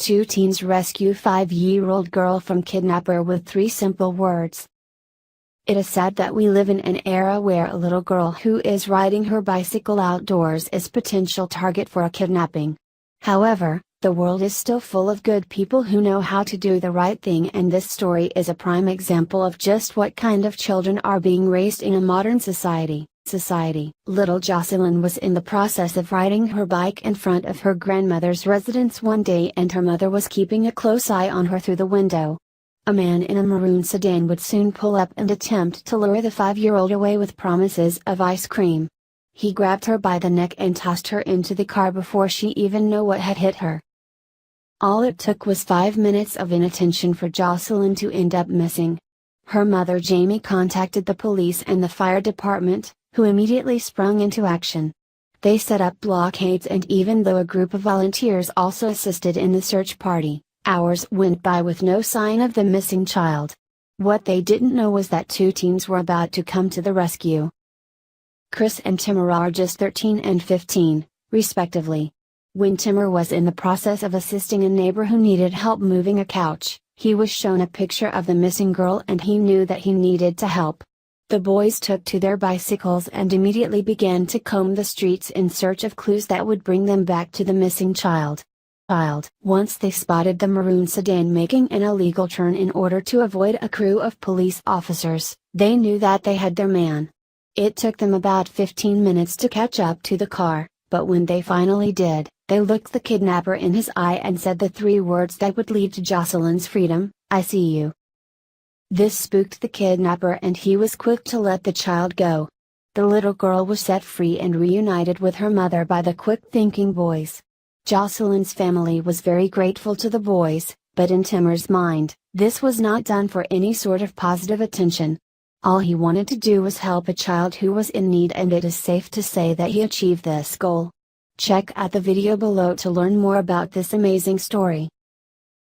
Two teens rescue 5-year-old girl from kidnapper with 3 simple words. It is sad that we live in an era where a little girl who is riding her bicycle outdoors is potential target for a kidnapping. However, the world is still full of good people who know how to do the right thing, and this story is a prime example of just what kind of children are being raised in a modern society. Little Jocelyn was in the process of riding her bike in front of her grandmother's residence one day, and her mother was keeping a close eye on her through the window. A man in a maroon sedan would soon pull up and attempt to lure the 5-year-old away with promises of ice cream. He grabbed her by the neck and tossed her into the car before she even knew what had hit her. All it took was 5 minutes of inattention for Jocelyn to end up missing. Her mother Jamie contacted the police and the fire department, who immediately sprung into action. They set up blockades, and even though a group of volunteers also assisted in the search party, hours went by with no sign of the missing child. What they didn't know was that 2 teens were about to come to the rescue. Chris and Timur are just 13 and 15, respectively. When Timur was in the process of assisting a neighbor who needed help moving a couch, he was shown a picture of the missing girl and he knew that he needed to help. The boys took to their bicycles and immediately began to comb the streets in search of clues that would bring them back to the missing child. Once they spotted the maroon sedan making an illegal turn in order to avoid a crew of police officers, they knew that they had their man. It took them about 15 minutes to catch up to the car, but when they finally did, they looked the kidnapper in his eye and said the 3 words that would lead to Jocelyn's freedom: "I see you." This spooked the kidnapper and he was quick to let the child go. The little girl was set free and reunited with her mother by the quick-thinking boys. Jocelyn's family was very grateful to the boys, but in Timur's mind, this was not done for any sort of positive attention. All he wanted to do was help a child who was in need, and it is safe to say that he achieved this goal. Check out the video below to learn more about this amazing story.